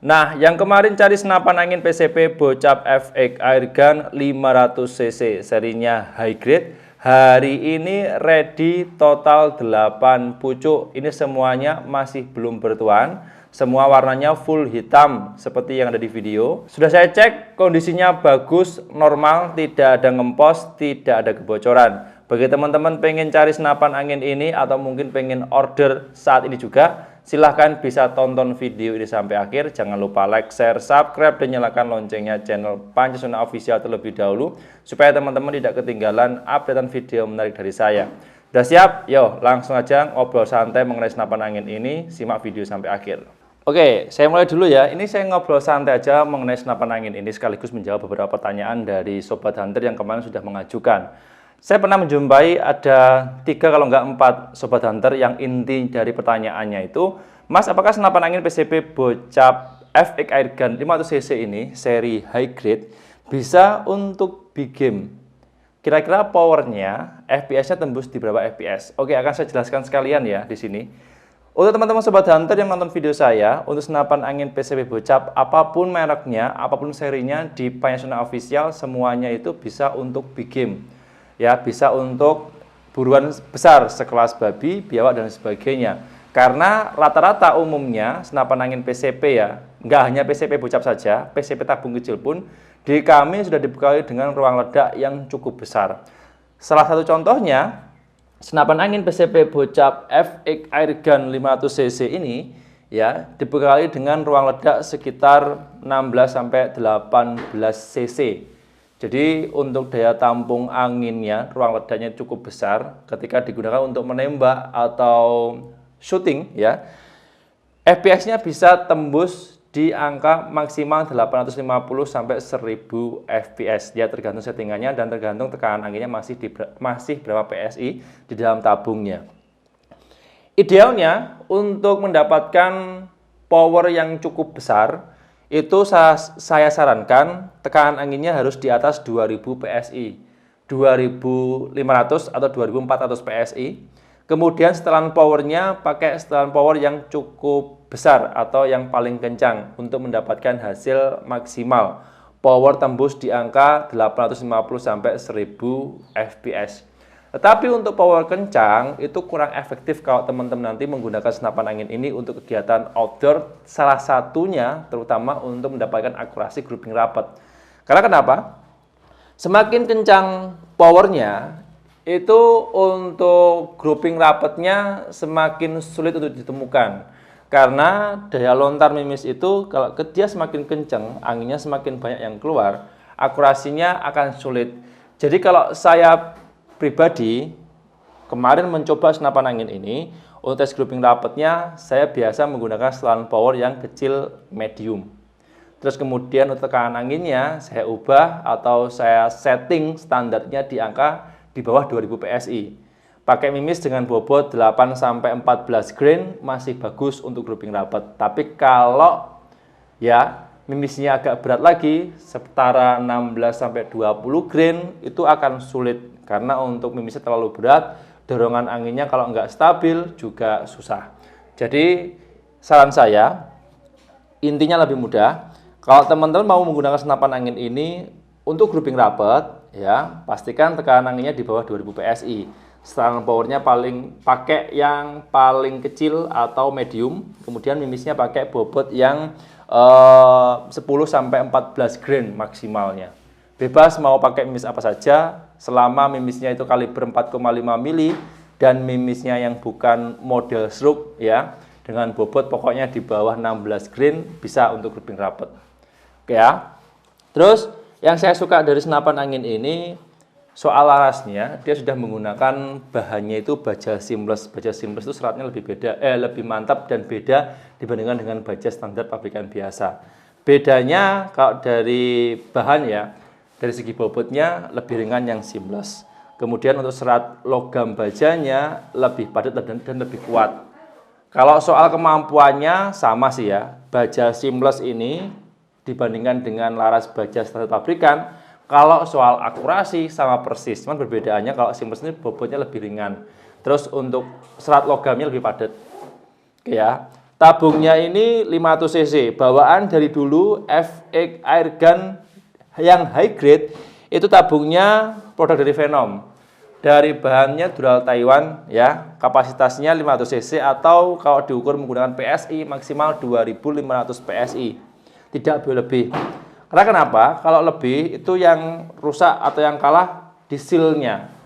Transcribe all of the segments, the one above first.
Nah, yang kemarin cari senapan angin PCP Bocap FX Airgun 500 cc serinya high grade, hari ini ready total 8 pucuk. Ini semuanya masih belum bertuan, semua warnanya full hitam seperti yang ada di video. Sudah saya cek, kondisinya bagus, normal, tidak ada ngempos, tidak ada kebocoran. Bagi teman-teman pengen cari senapan angin ini atau mungkin pengen order saat ini juga, silahkan bisa tonton video ini sampai akhir. Jangan lupa like, share, subscribe, dan nyalakan loncengnya channel Pancasona Official terlebih dahulu, supaya teman-teman tidak ketinggalan updatean video menarik dari saya. Udah siap? Yo, langsung aja ngobrol santai mengenai senapan angin ini. Simak video sampai akhir. Oke, saya mulai dulu ya. Ini saya ngobrol santai aja mengenai senapan angin ini, sekaligus menjawab beberapa pertanyaan dari Sobat Hunter yang kemarin sudah mengajukan. Saya pernah menjumpai ada 3 kalau nggak 4 Sobat Hunter yang inti dari pertanyaannya itu, Mas, apakah senapan angin PCP Bocap FX Airgun 500 cc ini seri high grade bisa untuk big game? Kira-kira powernya, FPS-nya tembus di berapa FPS? Oke, akan saya jelaskan sekalian ya di sini. Untuk teman-teman Sobat Hunter yang nonton video saya, untuk senapan angin PCP Bocap, apapun mereknya, apapun serinya di Pancasona Official, semuanya itu bisa untuk big game. Ya, bisa untuk buruan besar sekelas babi, biawak, dan sebagainya. Karena rata-rata umumnya senapan angin PCP ya, nggak hanya PCP Bocap saja, PCP tabung kecil pun di kami sudah dibekali dengan ruang ledak yang cukup besar. Salah satu contohnya, senapan angin PCP Bocap FX Airgun 500 cc ini ya dibekali dengan ruang ledak sekitar 16-18 cc. Jadi untuk daya tampung anginnya, ruang ledaknya cukup besar ketika digunakan untuk menembak atau shooting ya. FPS-nya bisa tembus di angka maksimal 850 sampai 1000 fps. Ya tergantung settingannya dan tergantung tekanan anginnya masih berapa PSI di dalam tabungnya. Idealnya untuk mendapatkan power yang cukup besar, itu saya sarankan tekanan anginnya harus di atas 2000 PSI, 2500 atau 2400 PSI. Kemudian setelan powernya pakai setelan power yang cukup besar atau yang paling kencang untuk mendapatkan hasil maksimal. Power tembus di angka 850 sampai 1000 fps. Tetapi untuk power kencang itu kurang efektif kalau teman-teman nanti menggunakan senapan angin ini untuk kegiatan outdoor, salah satunya terutama untuk mendapatkan akurasi grouping rapat. Karena kenapa? Semakin kencang powernya, itu untuk grouping rapatnya semakin sulit untuk ditemukan. Karena daya lontar mimis itu kalau dia semakin kencang, anginnya semakin banyak yang keluar, akurasinya akan sulit. Jadi kalau saya pribadi kemarin mencoba senapan angin ini untuk tes grouping rapatnya, saya biasa menggunakan setelan power yang kecil medium. Terus kemudian untuk tekanan anginnya saya ubah atau saya setting standarnya di angka di bawah 2000 PSI. Pakai mimis dengan bobot 8 sampai 14 grain masih bagus untuk grouping rapat. Tapi kalau ya mimisnya agak berat lagi, setara 16 sampai 20 grain itu akan sulit. Karena untuk mimisnya terlalu berat, dorongan anginnya kalau nggak stabil juga susah. Jadi saran saya, intinya lebih mudah. Kalau teman-teman mau menggunakan senapan angin ini untuk grouping rapat, ya pastikan tekanan anginnya di bawah 2000 PSI. Setelan powernya pakai yang paling kecil atau medium. Kemudian mimisnya pakai bobot yang 10 sampai 14 grain maksimalnya. Bebas mau pakai mimis apa saja, selama mimisnya itu kaliber 4,5 mili dan mimisnya yang bukan model stroke ya, dengan bobot pokoknya di bawah 16 grain bisa untuk grouping rapat. Oke ya. Terus yang saya suka dari senapan angin ini soal larasnya, dia sudah menggunakan bahannya itu baja seamless. Baja seamless itu seratnya lebih mantap dan beda dibandingkan dengan baja standar pabrikan biasa. Bedanya kalau dari bahan ya, dari segi bobotnya lebih ringan yang seamless. Kemudian untuk serat logam bajanya lebih padat dan lebih kuat. Kalau soal kemampuannya sama sih ya. Baja seamless ini dibandingkan dengan laras baja standar pabrikan, kalau soal akurasi sama persis. Cuman perbedaannya kalau seamless ini bobotnya lebih ringan. Terus untuk serat logamnya lebih padat. Oke ya. Tabungnya ini 500 cc. Bawaan dari dulu FX Airgun yang high grade itu tabungnya produk dari Venom. Dari bahannya Dural Taiwan ya. Kapasitasnya 500 cc atau kalau diukur menggunakan PSI maksimal 2500 PSI. Tidak boleh lebih. Karena kenapa? Kalau lebih itu yang rusak atau yang kalah di seal-nya.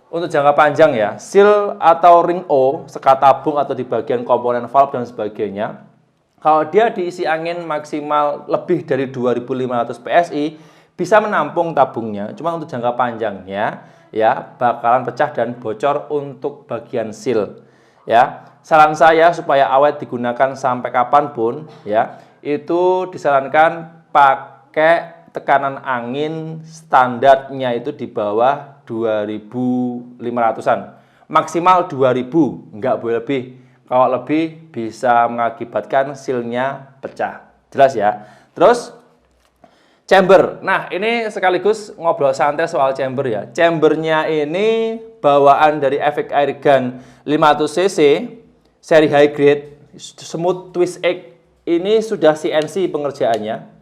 Untuk jangka panjang ya, seal atau ring O, sekat tabung atau di bagian komponen valve dan sebagainya, kalau dia diisi angin maksimal lebih dari 2500 PSI, bisa menampung tabungnya. Cuma untuk jangka panjangnya, ya bakalan pecah dan bocor untuk bagian seal. Ya, saran saya supaya awet digunakan sampai kapanpun, ya, itu disarankan pakai tekanan angin standarnya itu di bawah 2500-an. Maksimal 2000, nggak boleh lebih. Kalau lebih bisa mengakibatkan seal-nya pecah. Jelas ya? Terus chamber. Nah, ini sekaligus ngobrol santai soal chamber ya. Chambernya ini bawaan dari FX Airgun 500 cc seri high grade smooth twist X. Ini sudah CNC pengerjaannya.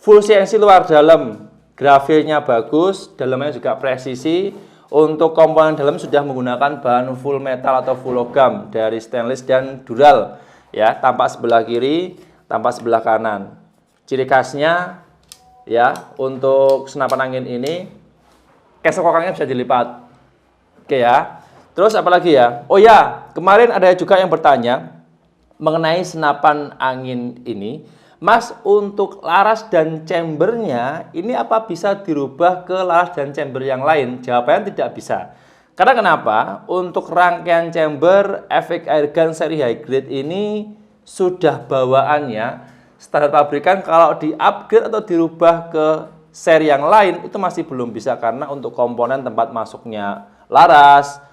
Full CNC luar dalam, grafirnya bagus, dalamnya juga presisi. Untuk komponen dalam sudah menggunakan bahan full metal atau full logam dari stainless dan dural. Ya, tampak sebelah kiri, tampak sebelah kanan. Ciri khasnya ya, untuk senapan angin ini kesek kokangnya bisa dilipat. Oke ya. Terus apa lagi ya? Oh ya, kemarin ada juga yang bertanya mengenai senapan angin ini, Mas, untuk laras dan chambernya ini apa bisa dirubah ke laras dan chamber yang lain? Jawabannya tidak bisa. Karena kenapa? Untuk rangkaian chamber FX Airgun seri high grade ini sudah bawaannya standar pabrikan. Kalau di-upgrade atau dirubah ke seri yang lain itu masih belum bisa, karena untuk komponen tempat masuknya laras,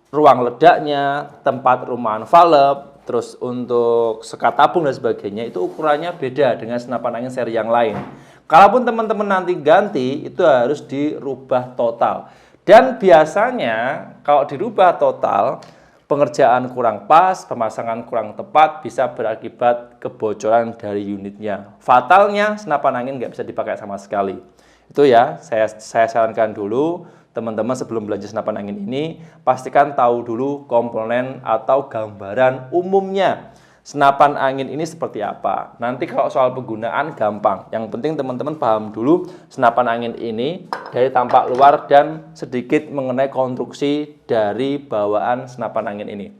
ruang ledaknya, tempat rumahan valve, terus untuk sekat tabung dan sebagainya itu ukurannya beda dengan senapan angin seri yang lain. Kalaupun teman-teman nanti ganti, itu harus dirubah total. Dan biasanya kalau dirubah total, pengerjaan kurang pas, pemasangan kurang tepat, bisa berakibat kebocoran dari unitnya. Fatalnya senapan angin nggak bisa dipakai sama sekali. Itu ya, saya sarankan dulu teman-teman sebelum belanja senapan angin ini, pastikan tahu dulu komponen atau gambaran umumnya senapan angin ini seperti apa. Nanti kalau soal penggunaan gampang. Yang penting teman-teman paham dulu senapan angin ini dari tampak luar dan sedikit mengenai konstruksi dari bawaan senapan angin ini.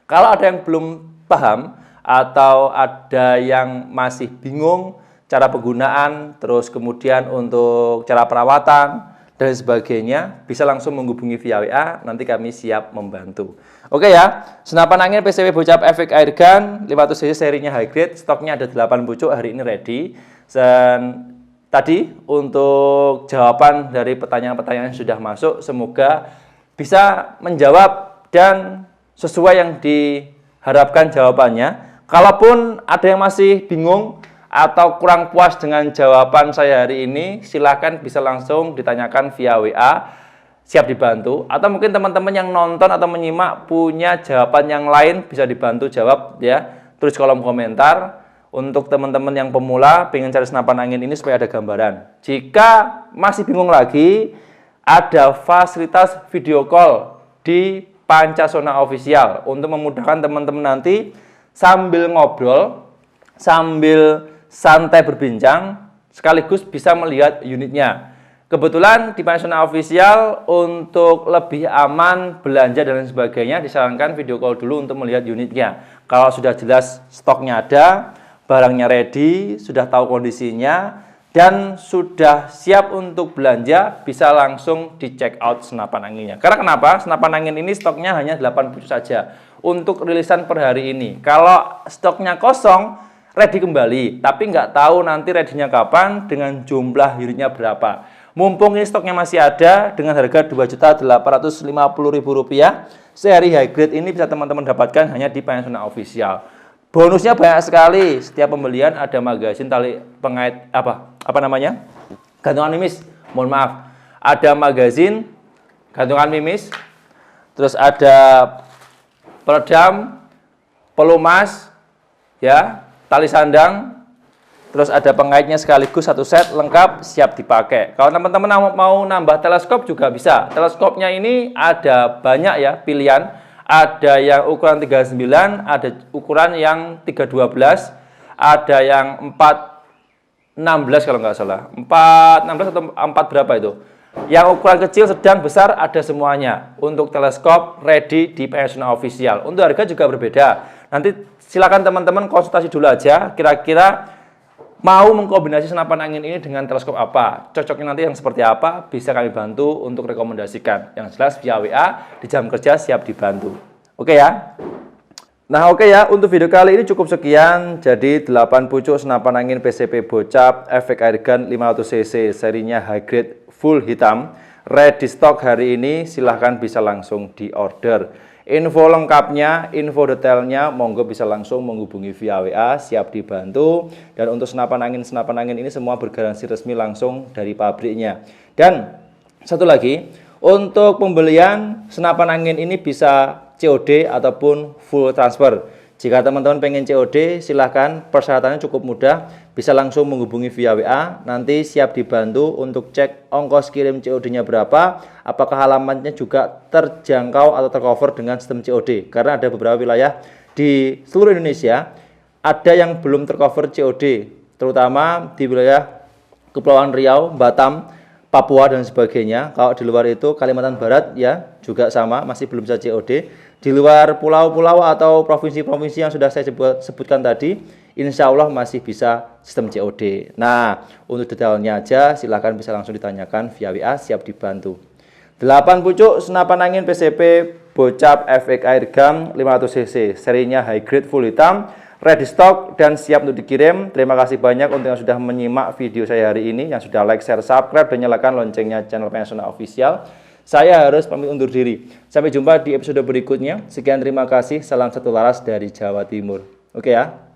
Kalau ada yang belum paham atau ada yang masih bingung cara penggunaan, terus kemudian untuk cara perawatan dan sebagainya, bisa langsung menghubungi via WA, nanti kami siap membantu. Oke ya, senapan angin PCW Bocap FX Airgun 500 cc serinya high grade, stoknya ada 8 pucuk, hari ini ready. Dan tadi untuk jawaban dari pertanyaan-pertanyaan yang sudah masuk, semoga bisa menjawab dan sesuai yang diharapkan jawabannya. Kalaupun ada yang masih bingung atau kurang puas dengan jawaban saya hari ini, silahkan bisa langsung ditanyakan via WA, siap dibantu. Atau mungkin teman-teman yang nonton atau menyimak punya jawaban yang lain, bisa dibantu jawab ya, tulis kolom komentar. Untuk teman-teman yang pemula pengen cari senapan angin ini supaya ada gambaran. Jika masih bingung lagi, ada fasilitas video call di Pancasona Official untuk memudahkan teman-teman nanti sambil ngobrol, sambil santai berbincang, sekaligus bisa melihat unitnya. Kebetulan di Pancasona Official untuk lebih aman belanja dan lain sebagainya, disarankan video call dulu untuk melihat unitnya. Kalau sudah jelas stoknya ada, barangnya ready, sudah tahu kondisinya, dan sudah siap untuk belanja, bisa langsung di check out senapan anginnya. Karena kenapa? Senapan angin ini stoknya hanya 8 pucuk saja untuk rilisan per hari ini. Kalau stoknya kosong, ready kembali, tapi nggak tahu nanti ready-nya kapan dengan jumlah unitnya berapa. Mumpung ini stoknya masih ada dengan harga Rp2.850.000, seri high grade ini bisa teman-teman dapatkan hanya di Pancasona Official. Bonusnya banyak sekali. Setiap pembelian ada magazin tali pengait gantungan mimis. Mohon maaf. Ada magazin gantungan mimis. Terus ada peredam, pelumas, ya, tali sandang, terus ada pengaitnya sekaligus satu set lengkap siap dipakai. Kalau teman-teman mau nambah teleskop juga bisa. Teleskopnya ini ada banyak ya pilihan. Ada yang ukuran 39, ada ukuran yang 312, ada yang 416 kalau nggak salah. 416 atau 4 berapa itu? Yang ukuran kecil, sedang, besar ada semuanya. Untuk teleskop ready di Panasonic Official. Untuk harga juga berbeda. Nanti silakan teman-teman konsultasi dulu aja. Kira-kira mau mengkombinasi senapan angin ini dengan teleskop apa? Cocoknya nanti yang seperti apa? Bisa kami bantu untuk rekomendasikan. Yang jelas via WA di jam kerja siap dibantu. Oke ya? Nah oke ya, untuk video kali ini cukup sekian. Jadi 8 pucuk senapan angin PCP Bocap efek airgun 500cc serinya high grade full hitam ready stock hari ini, silahkan bisa langsung di order. Info lengkapnya, info detailnya monggo bisa langsung menghubungi via WA, siap dibantu. Dan untuk senapan angin ini semua bergaransi resmi langsung dari pabriknya. Dan satu lagi, untuk pembelian senapan angin ini bisa COD ataupun full transfer. Jika teman-teman pengen COD, silahkan, persyaratannya cukup mudah, bisa langsung menghubungi via WA, nanti siap dibantu untuk cek ongkos kirim COD-nya berapa, apakah alamatnya juga terjangkau atau tercover dengan sistem COD. Karena ada beberapa wilayah di seluruh Indonesia, ada yang belum tercover COD, terutama di wilayah Kepulauan Riau, Batam, Papua dan sebagainya. Kalau di luar itu Kalimantan Barat ya juga sama, masih belum bisa COD. Di luar pulau-pulau atau provinsi-provinsi yang sudah saya sebutkan tadi, insya Allah masih bisa sistem COD. Nah, untuk detailnya aja silahkan bisa langsung ditanyakan via WA, siap dibantu. 8 pucuk senapan angin PCP Bocap FX Airgun 500cc, serinya high grade full hitam, ready stock dan siap untuk dikirim. Terima kasih banyak untuk yang sudah menyimak video saya hari ini, yang sudah like, share, subscribe, dan nyalakan loncengnya channel Panasonic Official. Saya harus pamit undur diri. Sampai jumpa di episode berikutnya. Sekian, terima kasih. Salam satu laras dari Jawa Timur. Oke ya.